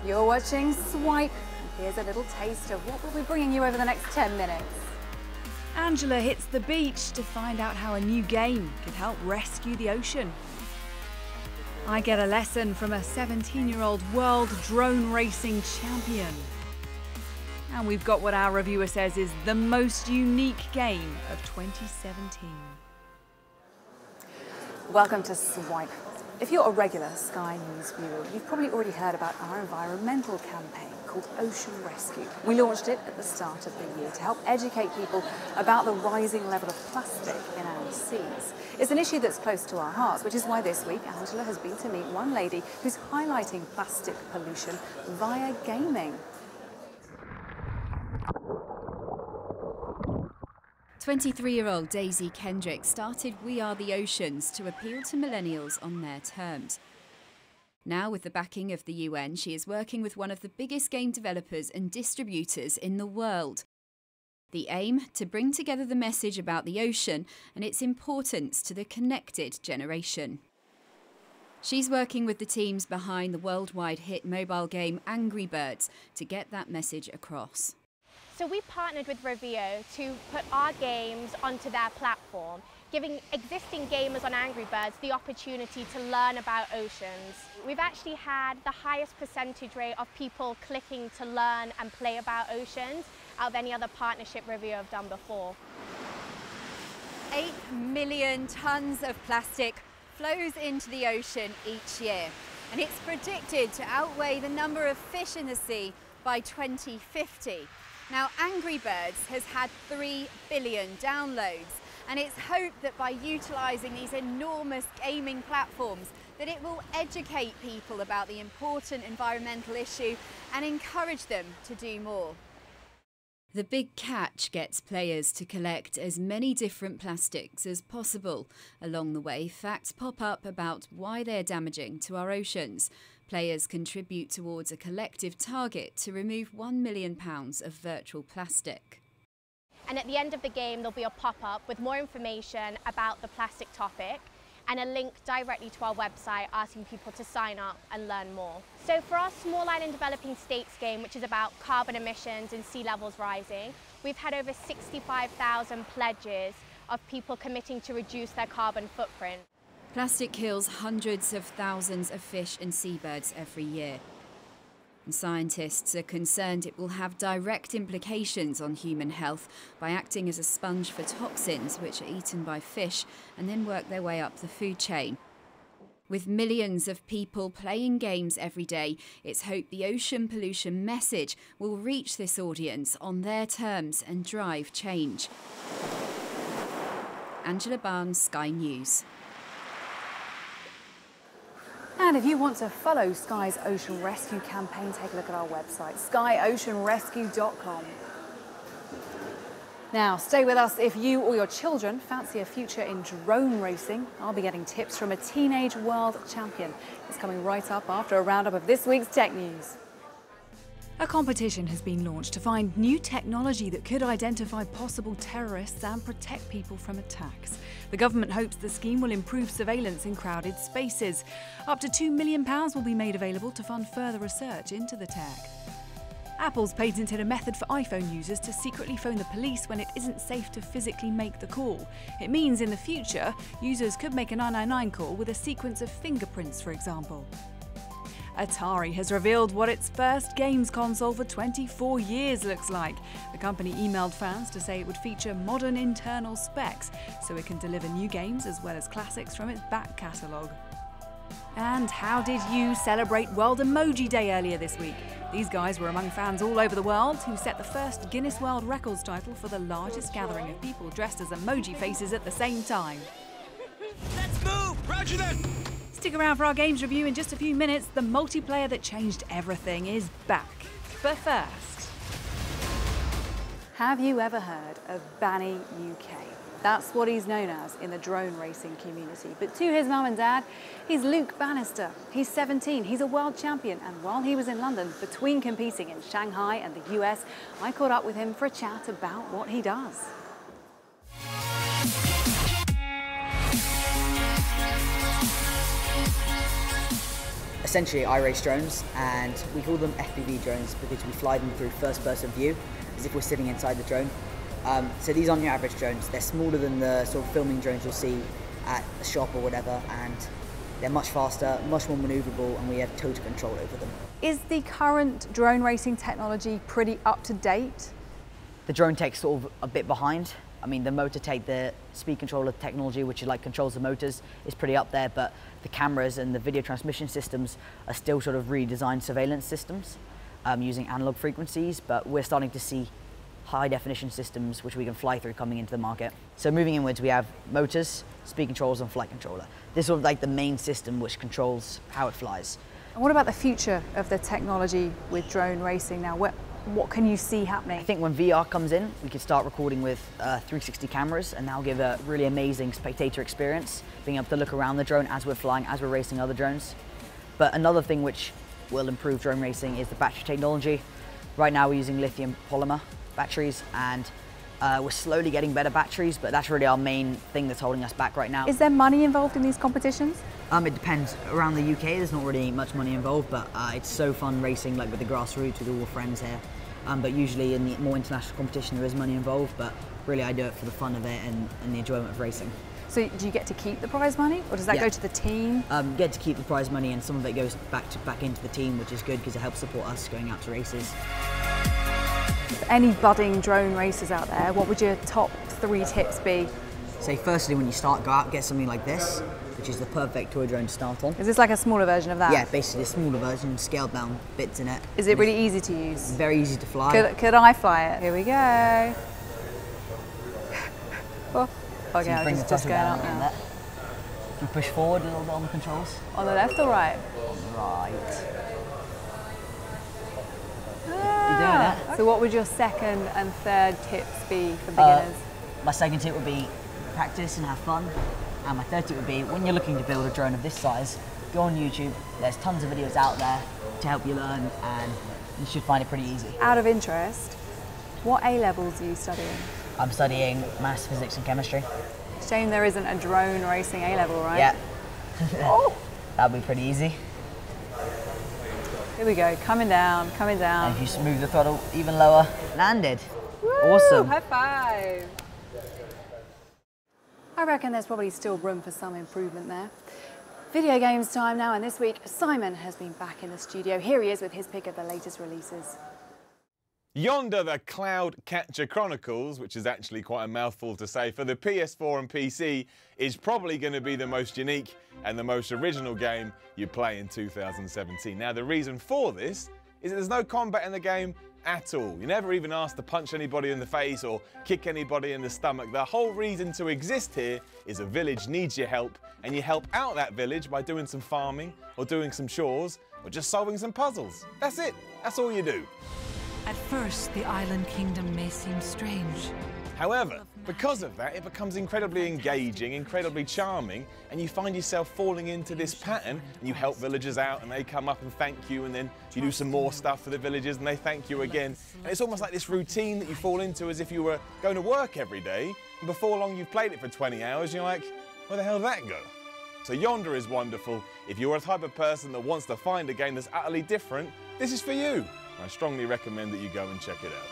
You're watching Swipe. Here's a little taste of what we'll be bringing you over the next 10 minutes. Angela hits the beach to find out how a new game could help rescue the ocean. I get a lesson from a 17-year-old world drone racing champion. And we've got what our reviewer says is the most unique game of 2017. Welcome to Swipe. If you're a regular Sky News viewer, you've probably already heard about our environmental campaign called Ocean Rescue. We launched it at the start of the year to help educate people about the rising level of plastic in our seas. It's an issue that's close to our hearts, which is why this week Angela has been to meet one lady who's highlighting plastic pollution via gaming. 23-year-old Daisy Kendrick started We Are the Oceans to appeal to millennials on their terms. Now, with the backing of the UN, she is working with one of the biggest game developers and distributors in the world. The aim? To bring together the message about the ocean and its importance to the connected generation. She's working with the teams behind the worldwide hit mobile game Angry Birds to get that message across. So we partnered with Revio to put our games onto their platform, giving existing gamers on Angry Birds the opportunity to learn about oceans. We've actually had the highest percentage rate of people clicking to learn and play about oceans out of any other partnership Revio have done before. 8 million tonnes of plastic flows into the ocean each year, and it's predicted to outweigh the number of fish in the sea by 2050. Now, Angry Birds has had 3 billion downloads, and it's hoped that by utilising these enormous gaming platforms that it will educate people about the important environmental issue and encourage them to do more. The big catch gets players to collect as many different plastics as possible. Along the way, facts pop up about why they're damaging to our oceans. Players contribute towards a collective target to remove £1 million of virtual plastic. And at the end of the game, there'll be a pop-up with more information about the plastic topic and a link directly to our website asking people to sign up and learn more. So for our Small Island Developing States game, which is about carbon emissions and sea levels rising, we've had over 65,000 pledges of people committing to reduce their carbon footprint. Plastic kills hundreds of thousands of fish and seabirds every year. And scientists are concerned it will have direct implications on human health by acting as a sponge for toxins which are eaten by fish and then work their way up the food chain. With millions of people playing games every day, it's hoped the ocean pollution message will reach this audience on their terms and drive change. Angela Barnes, Sky News. And if you want to follow Sky's Ocean Rescue campaign, take a look at our website, skyoceanrescue.com. Now, stay with us if you or your children fancy a future in drone racing. I'll be getting tips from a teenage world champion. It's coming right up after a roundup of this week's tech news. A competition has been launched to find new technology that could identify possible terrorists and protect people from attacks. The government hopes the scheme will improve surveillance in crowded spaces. Up to £2 million will be made available to fund further research into the tech. Apple's patented a method for iPhone users to secretly phone the police when it isn't safe to physically make the call. It means in the future, users could make a 999 call with a sequence of fingerprints, for example. Atari has revealed what its first games console for 24 years looks like. The company emailed fans to say it would feature modern internal specs so it can deliver new games as well as classics from its back catalogue. And how did you celebrate World Emoji Day earlier this week? These guys were among fans all over the world who set the first Guinness World Records title for the largest gathering of people dressed as emoji faces at the same time. Let's move! Roger that! Stick around for our games review in just a few minutes. The multiplayer that changed everything is back. But first... Have you ever heard of BanniUk? That's what he's known as in the drone racing community. But to his mum and dad, he's Luke Bannister. He's 17, he's a world champion, and while he was in London, between competing in Shanghai and the US, I caught up with him for a chat about what he does. essentially I-race drones, and we call them FPV drones because we fly them through first-person view, as if we're sitting inside the drone. So these aren't your average drones. They're smaller than the sort of filming drones you'll see at a shop or whatever, and they're much faster, much more maneuverable, and we have total control over them. Is the current drone racing technology pretty up to date? The drone tech's sort of a bit behind. I mean, the motor tech, the speed controller technology, which controls the motors, is pretty up there, but the cameras and the video transmission systems are still sort of redesigned surveillance systems using analog frequencies, but we're starting to see high definition systems which we can fly through coming into the market. So moving inwards, we have motors, speed controllers, and flight controller. This is sort of like the main system which controls how it flies. And what about the future of the technology with drone racing now? What can you see happening? I think when VR comes in, we can start recording with 360 cameras, and that'll give a really amazing spectator experience, being able to look around the drone as we're flying, as we're racing other drones. But another thing which will improve drone racing is the battery technology. Right now we're using lithium polymer batteries, and we're slowly getting better batteries, but that's really our main thing that's holding us back right now. Is there money involved in these competitions? It depends. Around the UK, there's not really much money involved, but it's so fun racing, like with the grassroots, with all the friends here. But usually in the more international competition, there is money involved, but really I do it for the fun of it and the enjoyment of racing. So do you get to keep the prize money, or does that go to the team? Get to keep the prize money, and some of it goes back into the team, which is good because it helps support us going out to races. For any budding drone racers out there, what would your top 3 tips be? Say firstly, when you start, go out and get something like this, which is the perfect toy drone to start on. Is this like a smaller version of that? Yeah, basically a smaller version, scaled down bits in it. Is it really easy to use? Very easy to fly. Could I fly it? Here we go. Oh, okay, So you bring the just going throttle up down now. If you push forward a little bit on the controls. On the left or right? Right. Ah, You're doing it. So what would your second and third tips be for beginners? My second tip would be practice and have fun. And my third tip would be, when you're looking to build a drone of this size, go on YouTube. There's tons of videos out there to help you learn, and you should find it pretty easy. Out of interest, what A-levels are you studying? I'm studying maths, physics and chemistry. Shame there isn't a drone racing A-level, right? Yeah. Oh! That'd be pretty easy. Here we go, coming down, coming down. And if you smooth the throttle even lower, landed. Woo, Awesome. high five. I reckon there's probably still room for some improvement there. Video games time now, and this week Simon has been back in the studio. Here he is with his pick of the latest releases. Yonder, the Cloud Catcher Chronicles, which is actually quite a mouthful to say, for the PS4 and PC, is probably going to be the most unique and the most original game you play in 2017. Now, the reason for this is that there's no combat in the game at all. You're never even asked to punch anybody in the face or kick anybody in the stomach. The whole reason to exist here is a village needs your help, and you help out that village by doing some farming or doing some chores or just solving some puzzles. That's it. That's all you do. At first, the island kingdom may seem strange. However, because of that, it becomes incredibly engaging, incredibly charming, and you find yourself falling into this pattern, and you help villagers out, and they come up and thank you, and then you do some more stuff for the villagers, and they thank you again. And it's almost like this routine that you fall into as if you were going to work every day, and before long you've played it for 20 hours, and you're like, where the hell did that go? So Yonder is wonderful. If you're a type of person that wants to find a game that's utterly different, this is for you. I strongly recommend that you go and check it out.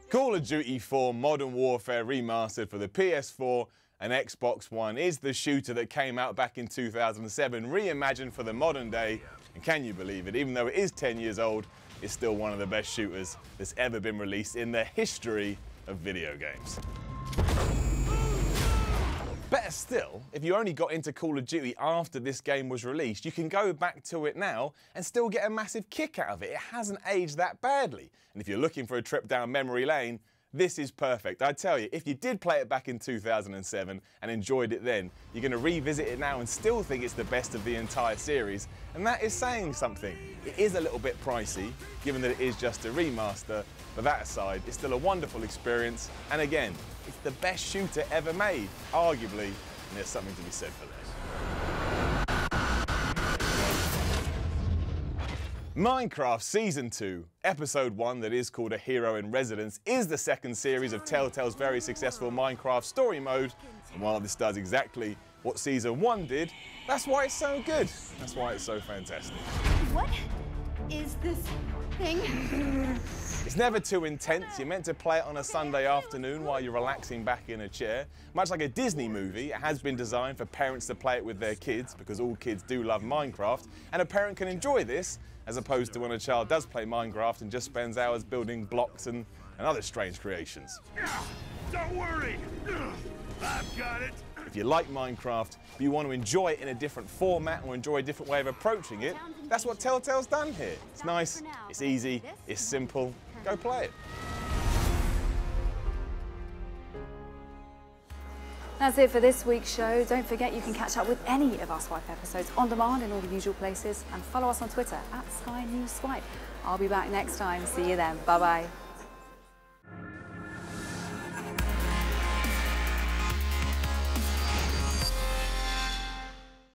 Call of Duty 4 Modern Warfare Remastered for the PS4 and Xbox One is the shooter that came out back in 2007, reimagined for the modern day, and can you believe it, even though it is 10 years old, it's still one of the best shooters that's ever been released in the history of video games. Better still, if you only got into Call of Duty after this game was released, you can go back to it now and still get a massive kick out of it. It hasn't aged that badly. And if you're looking for a trip down memory lane, this is perfect. I tell you, if you did play it back in 2007 and enjoyed it then, you're going to revisit it now and still think it's the best of the entire series. And that is saying something. It is a little bit pricey, given that it is just a remaster, but that aside, it's still a wonderful experience. And again, it's the best shooter ever made, arguably, and there's something to be said for that. Minecraft Season 2, Episode 1, that is called A Hero in Residence, is the second series of Telltale's very successful Minecraft story mode. And while this does exactly what Season 1 did. That's why it's so good. That's why it's so fantastic. What is this thing? It's never too intense. You're meant to play it on a Sunday afternoon while you're relaxing back in a chair. Much like a Disney movie, it has been designed for parents to play it with their kids because all kids do love Minecraft, and a parent can enjoy this as opposed to when a child does play Minecraft and just spends hours building blocks and other strange creations. Don't worry. I've got it. If you like Minecraft, but you want to enjoy it in a different format or enjoy a different way of approaching it, that's what Telltale's done here. It's nice, it's easy, it's simple. Go play it. That's it for this week's show. Don't forget you can catch up with any of our Swipe episodes on demand in all the usual places, and follow us on Twitter @SkyNewsSwipe. I'll be back next time. See you then. Bye-bye.